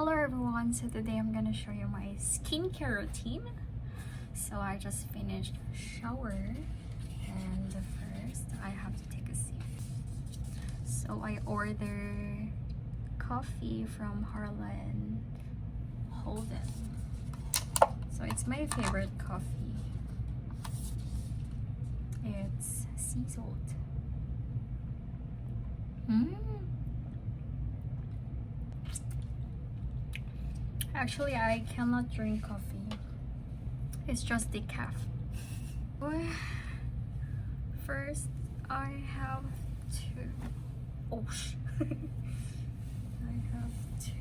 Hello everyone, so today I'm gonna show you my skincare routine. So I just finished shower and first I have to take a sip. So I ordered coffee from Harlan Holden. So it's my favorite coffee. It's sea salt. Actually, I cannot drink coffee. It's just decaf. First, I have to. Oh sh! I have to.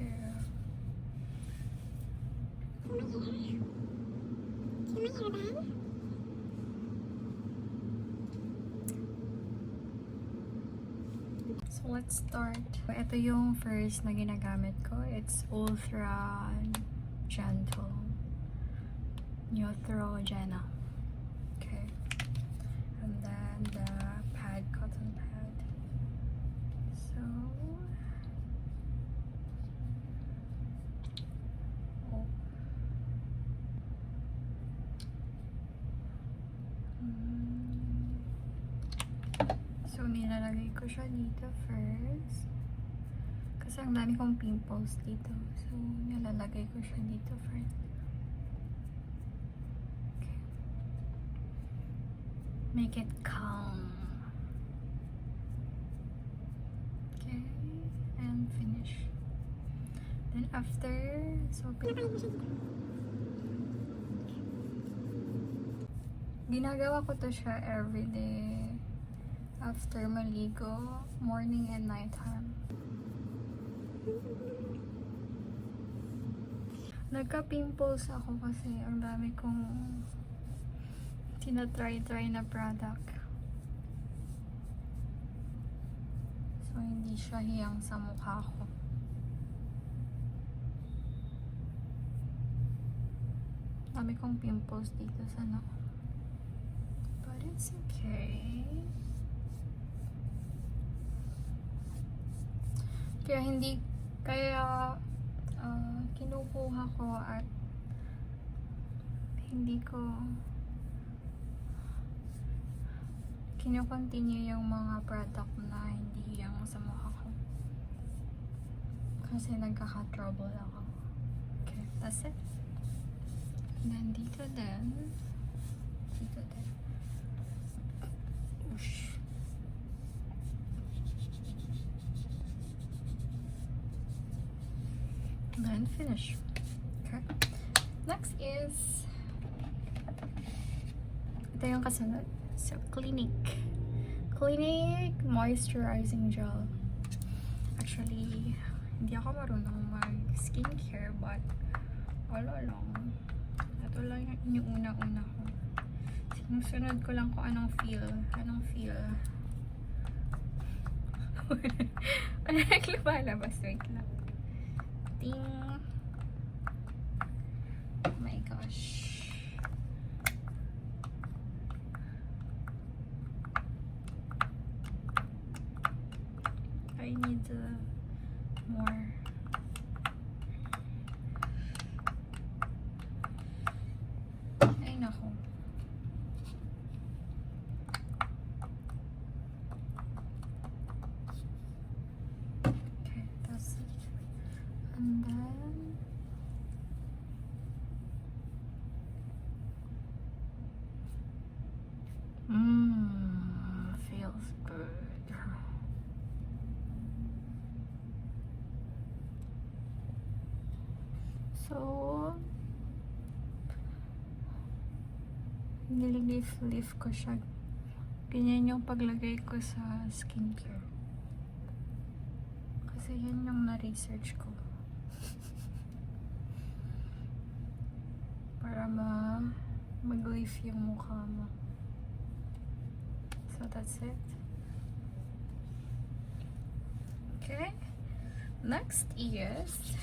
So let's start. Ito yung first na ginagamit ko. It's Ultra Gentle Neutrogena. Okay. And then the pad, cotton pad. So So, nilalagay ko siya dito first. Kasi ang dami kong pimples dito. So, nilalagay ko siya dito first. Okay. Make it calm. Okay. And finish. Then after, so, ginagawa ko to siya everyday. After maligo, morning and nighttime. Nagka-pimples ako kasi ang dami kong tinatry na product. So, hindi siya hiyang sa mukha ko. Dami kong pimples dito sa But it's okay. Kaya kinukuha ko at hindi ko kino-continue yung mga product na hindi yung sa mukha ko. Kasi nagkaka-trouble ako. Okay, that's it. And then dito din. Oosh. Then finish. Okay. Next is ito yung kasunod. So, Clinique Moisturizing Gel. Actually, hindi ako marunong mag-skincare but wala lang. Ito lang yung inuuna-una ko. Sinusunod ko lang kung anong feel. Ano naglumalabas? Wait lang. Ding. Oh my gosh. I need more. Ay nako. Okay, that's it. And then feels good. So nililift ko siya. Ganyan yung paglagay ko sa skincare. Kasi yan yung na-research ko. Para mag-lift yung mukha mo. So that's it. Okay. Next is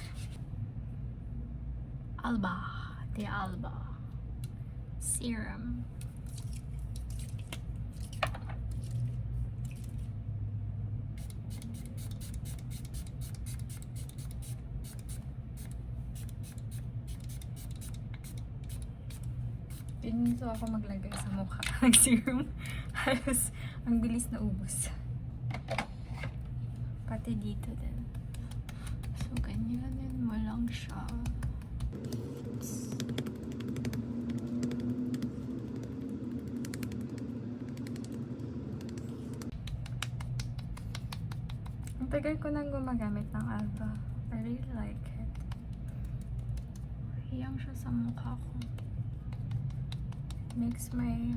the Alba Serum. Pinito ako maglagay sa mukha ng serum. Halos ang bilis na ubos. Pati dito din. So, ganyanin mo lang siya. Ang tagal ko nang gumagamit ng Alba. I really like it. Hiyang siya sa mukha ko. Makes my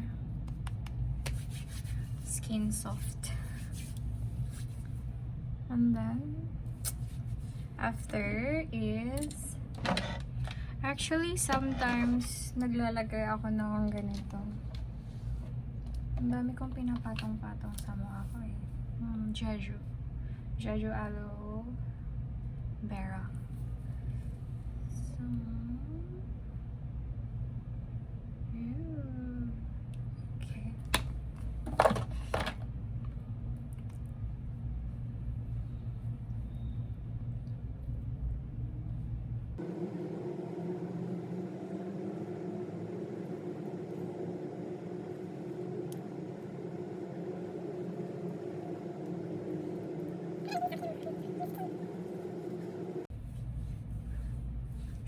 skin soft. And then, after is, actually sometimes naglalagay ako ng ganito. Ang dami kong pinapatong-patong sa mukha ko eh. Jeju Aloe Vera. So, okay.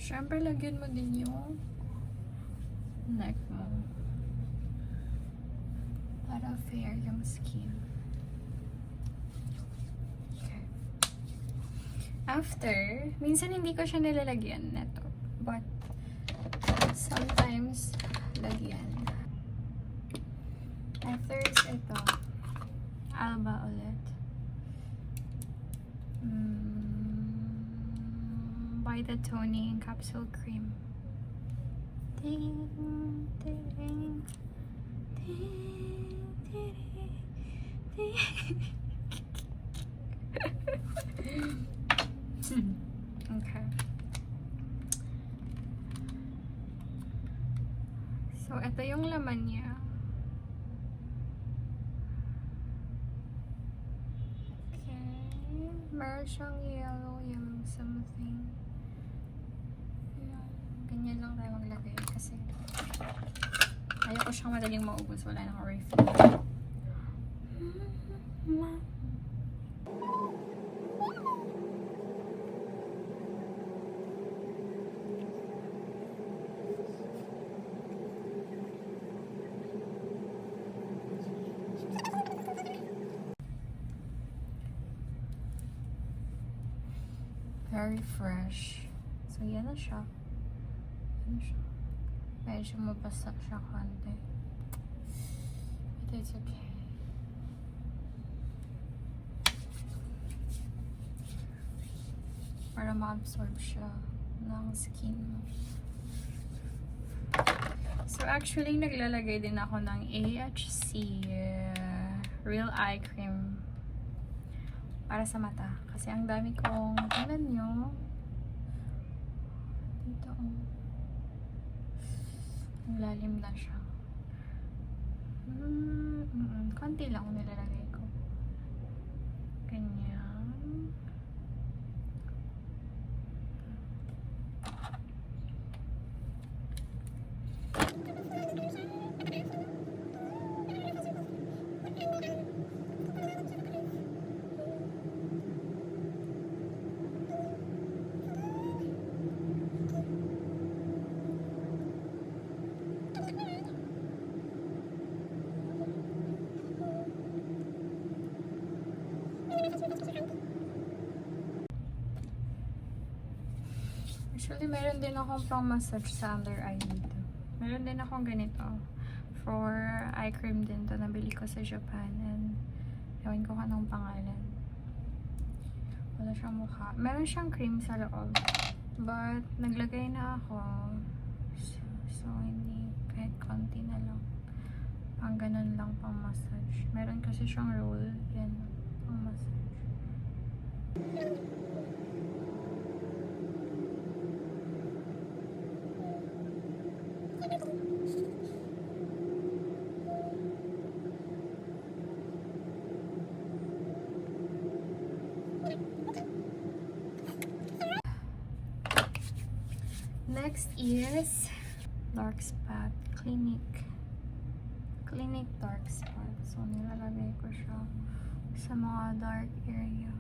Siyempre, lagyan mo din yung neck mo. Para fair yung skin. Okay. After, minsan hindi ko siya nilalagyan neto. But, sometimes, lagyan. After is ito. Alba ulit. By the Toning Capsule Cream. Ding, ding, ding, ding, ding. Okay. So, ito yung laman niya. Okay. Meron siyang yellow yung something. Ganyan lang tayo maglagay kasi ayoko siyang madaling maubos. Wala nang refill. Very fresh. So, yan na siya. Medyo mabasa siya konti. But it's okay. Para ma-absorb siya ng skin mo. So actually, naglalagay din ako ng AHC Real Eye Cream para sa mata. Kasi ang dami kong, tingnan nyo, dito ang lalim na siya. Konti lang nilalagay ko. Ganyan. Actually, meron din akong pang massage sa under eye dito. Meron din akong ganito. For eye cream din to. Nabili ko sa Japan. And, gawin ko anong pangalan. Wala siyang mukha. Meron siyang cream sa loob. But, naglagay na ako. So, hindi. Kahit konti na lang. Pang ganun lang pang massage. Meron kasi siyang roll. Yan. Pang massage. Next is dark spot, clinic dark spot. So nilalagay ko siya sa mga dark area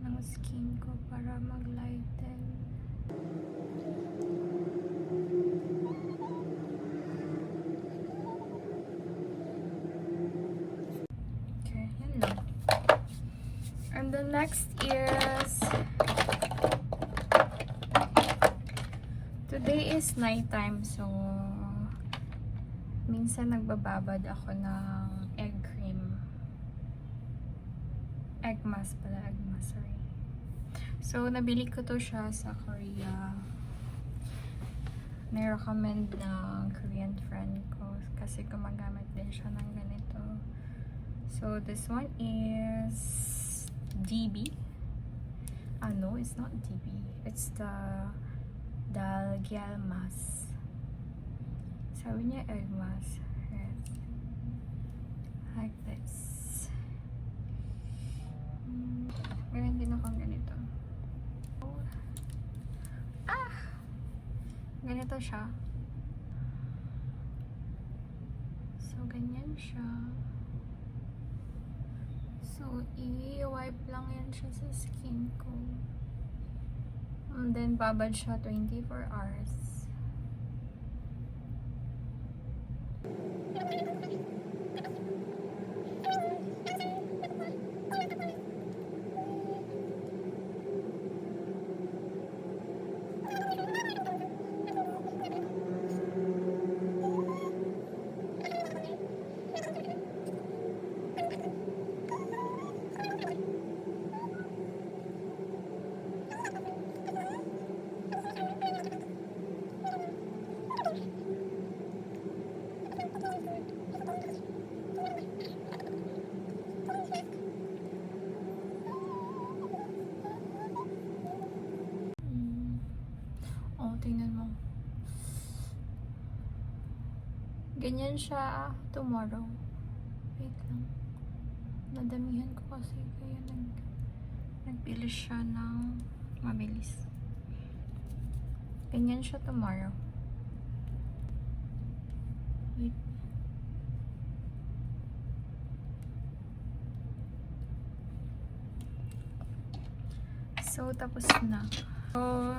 ng skin ko para mag-lighten. Okay, yun lang. And the next is today is nighttime, so minsan nagbababad ako ng egg cream. Egg mask, sorry. So, nabili ko to siya sa Korea. Ni-recommend ng Korean friend ko kasi gumagamit din siya ng ganito. So, this one is DB. No, it's not DB. It's the Dalgyal mask. Sabi niya egg mask. Yes. Like this. Meron din akong ganito. Ganito siya. So, ganyan siya. So, i-wipe lang yan siya sa skin ko. And then, babad siya 24 hours. Tingnan mo. Ganyan siya tomorrow. Wait lang. Nadamihan ko kasi kaya nagbilis siya ng mabilis. Ganyan siya tomorrow. Wait. So, tapos na. So,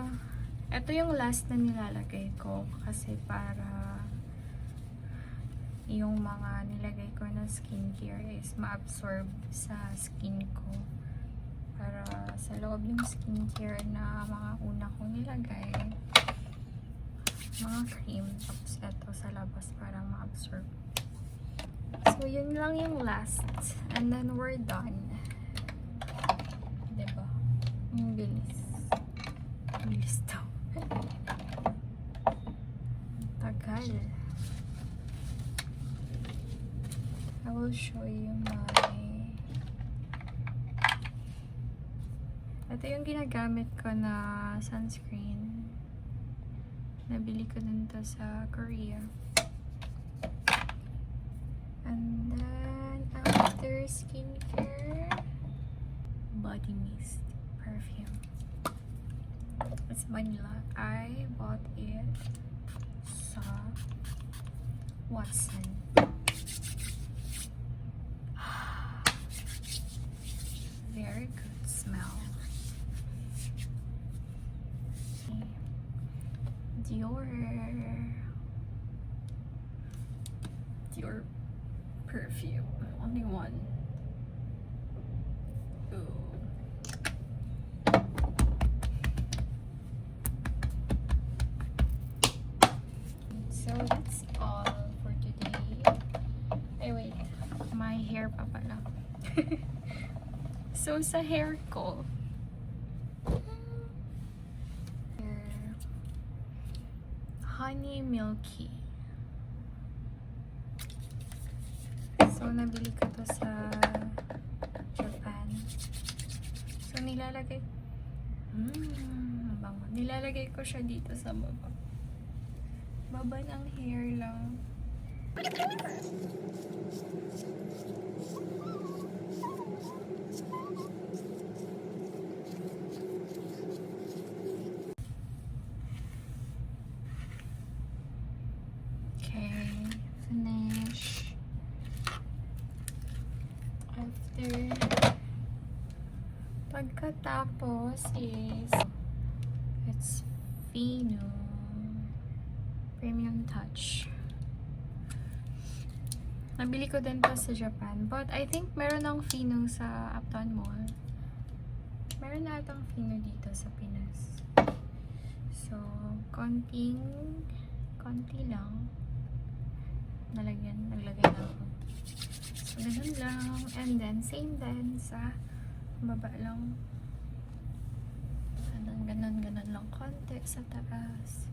ito yung last na nilalagay ko kasi para yung mga nilagay ko na skincare is ma-absorb sa skin ko. Para sa loob yung skincare na mga una kong nilagay, mga cream, tapos ito sa labas para ma-absorb. So, yun lang yung last. And then we're done. Diba? Ang bilis. Bilis daw. Tagal. I will show you ito yung ginagamit ko na sunscreen. Nabili ko din to sa Korea. And then after skincare, body mist perfume. It's vanilla. I bought it sa Watson. Very good smell. Dior perfume. Only one. Ooh. So that's all for today. Ay wait, my hair pa pala. So sa hair ko, honey milky. So nabili ko to sa Japan. So nilalagay mabango. Nilalagay ko siya dito sa baba. Baba ng hair lang. pagkatapos is it's Fino Premium Touch. Nabili ko din to sa Japan, but I think meron ng Fino sa Uptown Mall. Meron na atang Fino dito sa Pinas. So, konti lang. Naglagay na ako. So, ganun lang. And then, same din sa baba lang. Ganun lang konti sa taas.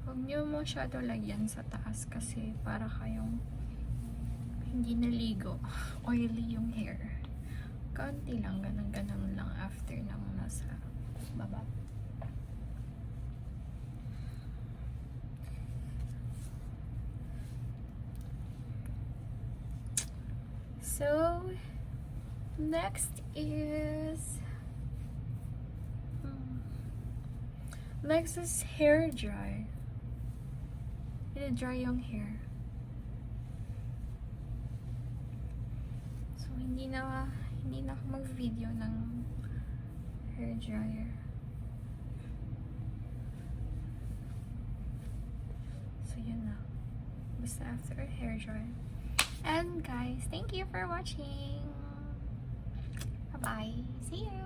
Huwag nyo masyado lagyan sa taas kasi para kayong hindi naligo. Oily yung hair. Konti lang, ganun lang after ng nasa baba. So, next is hair dry. I-dry yung hair. So, hindi na ako mag-video ng hair dryer. So, yun na. Basta after hair dry. And guys, thank you for watching. Bye-bye. See you.